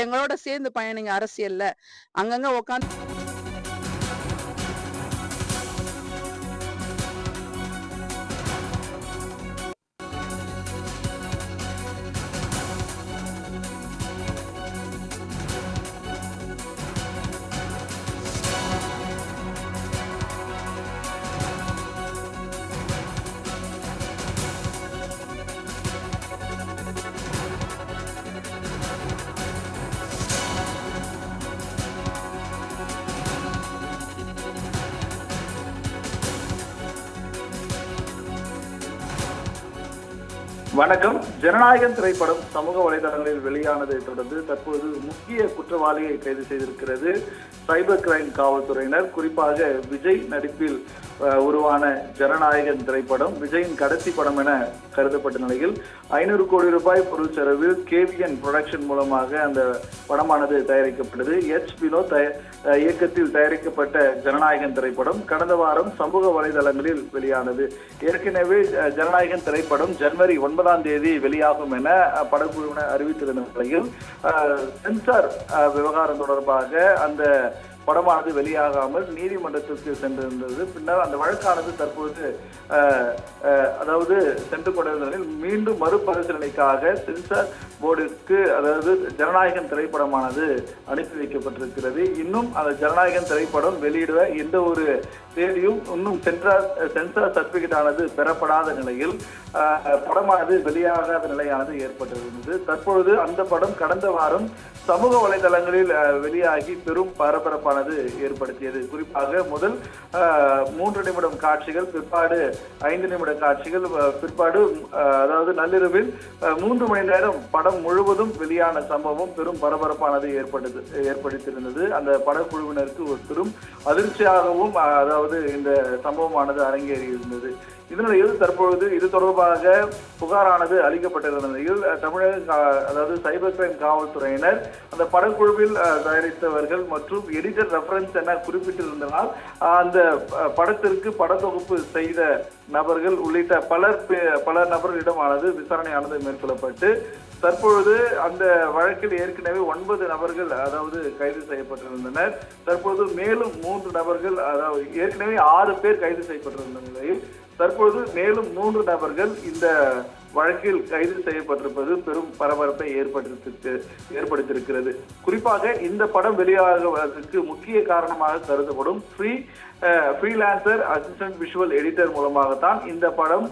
எங்களோட சேர்ந்து பயணிங்க அரசியல்ல. அங்கங்க உட்காந்து வணக்கம். ஜனநாயகன் திரைப்படம் சமூக வலைதளங்களில் வெளியானதை தொடர்ந்து தற்போது முக்கிய குற்றவாளியை கைது செய்திருக்கிறது சைபர் கிரைம் காவல்துறையினர். குறிப்பாக விஜய் நடிப்பில் உருவான ஜனநாயகன் திரைப்படம் விஜயின் கடைசி படம் என கருதப்பட்ட நிலையில் 500 கோடி ரூபாய் பொருள் செலவில் கேவிஎன் புரொடக்ஷன் மூலமாக அந்த படமானது தயாரிக்கப்பட்டது. எச் வினோத் இயக்கத்தில் தயாரிக்கப்பட்ட ஜனநாயகன் திரைப்படம் கடந்த வாரம் சமூக வலைதளங்களில் வெளியானது. ஏற்கனவே ஜனநாயகன் திரைப்படம் ஜனவரி 9ஆம் தேதி வெளியாகும் என படக்குழுவினர் அறிவித்திருந்த நிலையில் சென்சார் விவகாரம் தொடர்பாக அந்த படமானது வெளியாகாமல் நீதிமன்றத்திற்கு சென்றிருந்தது. பின்னர் அந்த வழக்கானது தற்போது அதாவது சென்று கொண்டிருந்த மீண்டும் மறுபரிசீலனைக்காக சென்சார் போர்டுக்கு அதாவது ஜனநாயகன் திரைப்படமானது அனுப்பி வைக்கப்பட்டிருக்கிறது. இன்னும் அந்த ஜனநாயகன் திரைப்படம் வெளியிட எந்த ஒரு தேதியும் இன்னும் சென்சார் சர்டிபிகேட் ஆனது பெறப்படாத நிலையில் படமானது வெளியாகாத நிலையானது ஏற்பட்டிருந்தது. தற்பொழுது அந்த படம் கடந்த வாரம் சமூக வலைதளங்களில் வெளியாகி பெரும் பரபரப்பானது ஏற்படுத்தியது. குறிப்பாக முதல் 3 நிமிடம் காட்சிகள், பிற்பாடு 5 நிமிட காட்சிகள், பிற்பாடு அதாவது நள்ளிரவில் 3 மணி நேரம் படம் முழுவதும் வெளியான சம்பவம் பெரும் பரபரப்பானது ஏற்படுத்தியிருந்தது. அந்த படக்குழுவினருக்கு ஒரு பெரும் அதிர்ச்சியாகவும் அதாவது இந்த சம்பவமானது அரங்கேறியிருந்தது. இதனிடையில் தற்பொழுது இது தொடர்பாக புகாரானது அளிக்கப்பட்டிருந்த நிலையில் தமிழக அதாவது சைபர் கிரைம் காவல்துறையினர் அந்த படக்குழுவில் தயாரித்தவர்கள் மற்றும் எடிட்டர் ரெஃபரன்ஸ் என குறிப்பிட்டிருந்தனால் அந்த படத்திற்கு படத்தொகுப்பு செய்த நபர்கள் உள்ளிட்ட பல நபர்களிடமானது விசாரணையானது மேற்கொள்ளப்பட்டு தற்பொழுது அந்த வழக்கில் ஏற்கனவே 9 நபர்கள் அதாவது கைது செய்யப்பட்டிருந்தனர். தற்பொழுது மேலும் 3 நபர்கள் அதாவது ஏற்கனவே 6 பேர் கைது செய்யப்பட்டிருந்த நிலையில் தற்பொழுது மேலும் 3 நபர்கள் இந்த வழக்கில் கைது செய்யப்பட்டிருப்பது பெரும் பரபரப்பை ஏற்படுத்தியிருக்கிறது. குறிப்பாக இந்த படம் வெளியாகுவதற்கு முக்கிய காரணமாக கருதப்படும் ஃப்ரீலான்சர் அசிஸ்டன்ட் விஷுவல் எடிட்டர் மூலமாகத்தான் இந்த படம்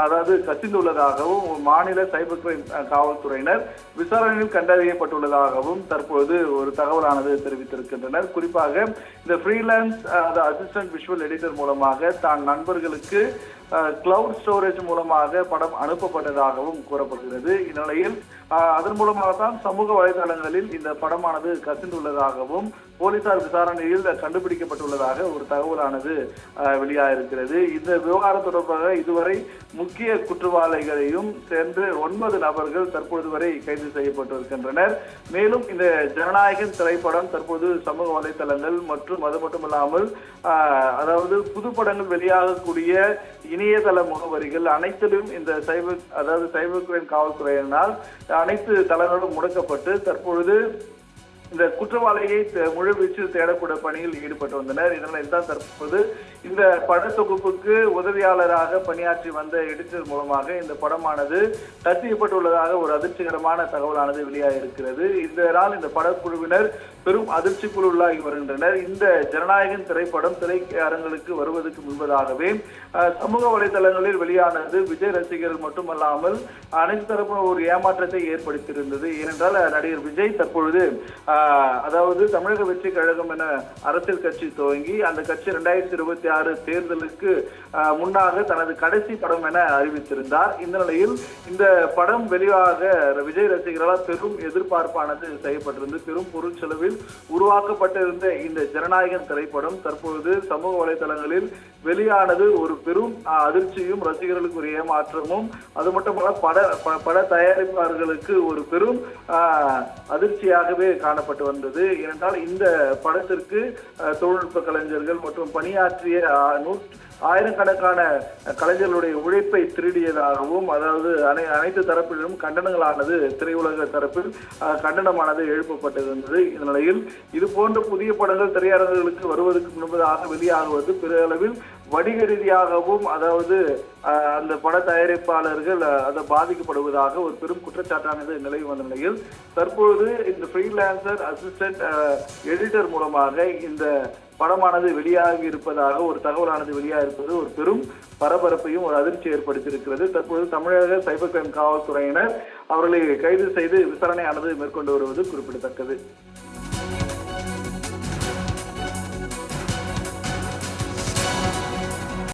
அதாவது கசிந்துள்ளதாகவும் மாநில சைபர் கிரைம் காவல்துறையினர் விசாரணையில் கண்டறியப்பட்டுள்ளதாகவும் தற்போது ஒரு தகவலானது தெரிவித்திருக்கின்றனர். குறிப்பாக இந்த ஃப்ரீலான்ஸ் அசிஸ்டன்ட் விஷுவல் எடிட்டர் மூலமாக தான் நண்பர்களுக்கு கிளவுட் ஸ்டோரேஜ் மூலமாக படம் அனுப்பப்பட்டதாகவும் கூறப்படுகிறது. இந்நிலையில் அதன் மூலமாகத்தான் சமூக வலைதளங்களில் இந்த படமானது கசிந்துள்ளதாகவும் போலீசார் விசாரணையில் கண்டுபிடிக்கப்பட்டுள்ளதாக ஒரு தகவலானது வெளியாகிருக்கிறது. இந்த விவகாரம் தொடர்பாக இதுவரை முக்கிய குற்றவாளிகளையும் சேர்ந்து 9 நபர்கள் தற்போது வரை கைது செய்யப்பட்டிருக்கின்றனர். மேலும் இந்த ஜனநாயகன் திரைப்படம் தற்போது சமூக வலைதளங்கள் மற்றும் அது மட்டுமல்லாமல் அதாவது புதுப்படங்கள் வெளியாகக்கூடிய இணையதள முகவரிகள் அனைத்திலும் இந்த சைபர் கிரைம் காவல்துறையினால் அனைத்து தளங்களும் முடக்கப்பட்டு தற்பொழுது இந்த குற்றவாளியை முழுவீச்சில் தேடக்கூடிய பணியில் ஈடுபட்டு வந்தனர். இதனால் தான் தற்போது இந்த படத்தொகுப்புக்கு உதவியாளராக பணியாற்றி வந்த எடிட்டர் மூலமாக இந்த படமானது கசியப்பட்டுள்ளதாக ஒரு அதிர்ச்சிகரமான தகவலானது வெளியாக இருக்கிறது. இதனால் இந்த படக்குழுவினர் பெரும் அதிர்ச்சிக்குள்ளாகி வருகின்றனர். இந்த ஜனநாயகன் திரைப்படம் திரையரங்களுக்கு வருவதற்கு முன்பதாகவே சமூக வலைதளங்களில் வெளியானது விஜய் ரசிகர்கள் மட்டுமல்லாமல் அனைத்து தரப்பு ஒரு ஏமாற்றத்தை ஏற்படுத்தியிருந்தது. ஏனென்றால் நடிகர் விஜய் தற்பொழுது அதாவது தமிழக வெற்றி கழகம் என அரசியல் கட்சி துவங்கி அந்த கட்சி 2026 தேர்தலுக்கு முன்னாக தனது கடைசி படம் என அறிவித்திருந்தார். இந்த நிலையில் இந்த படம் வெளியாக விஜய் ரசிகர்களால் பெரும் எதிர்பார்ப்பானது செய்யப்பட்டிருந்து பெரும் பொருட்செலவில் உருவாக்கப்பட்டிருந்த இந்த ஜனநாயகன் திரைப்படம் தற்பொழுது சமூக வலைதளங்களில் வெளியானது ஒரு பெரும் அதிர்ச்சியும் ரசிகர்களுக்கு ஒரு ஏமாற்றமும் அது மட்டுமல்ல பட தயாரிப்பாளர்களுக்கு ஒரு பெரும் அதிர்ச்சியாகவே காணப்பட்டு வந்தது. ஏனென்றால் இந்த படத்திற்கு தொழில்நுட்ப கலைஞர்கள் மற்றும் பணியாற்றிய ஆயிரக்கணக்கான கலைஞர்களுடைய உழைப்பை திருடியதாகவும், அதாவது அனைத்து தரப்பிலும் கண்டனங்களானது திரையுலக தரப்பில் கண்டனமானது எழுப்பப்பட்டிருந்தது. இந்த நிலையில் இது போன்ற புதிய படங்கள் திரையரங்குகளுக்கு வருவதற்கு முன்பதாக வெளியாகுவது பெரிய அளவில் வணிக ரீதியாகவும், அதாவது அந்த பட தயாரிப்பாளர்கள் அதை பாதிக்கப்படுவதாக ஒரு பெரும் குற்றச்சாட்டானது நிலவி வந்த நிலையில் தற்பொழுது இந்த ஃப்ரீலான்சர் அசிஸ்டன்ட் எடிட்டர் மூலமாக இந்த படமானது வெளியாகி இருப்பதாக ஒரு தகவலானது வெளியாக இருப்பது ஒரு பெரும் பரபரப்பையும் ஒரு அதிர்ச்சி ஏற்படுத்தியிருக்கிறது. தற்போது தமிழக சைபர் கிரைம் காவல்துறையினர் அவர்களை கைது செய்து விசாரணையானது மேற்கொண்டு வருவது குறிப்பிடத்தக்கது.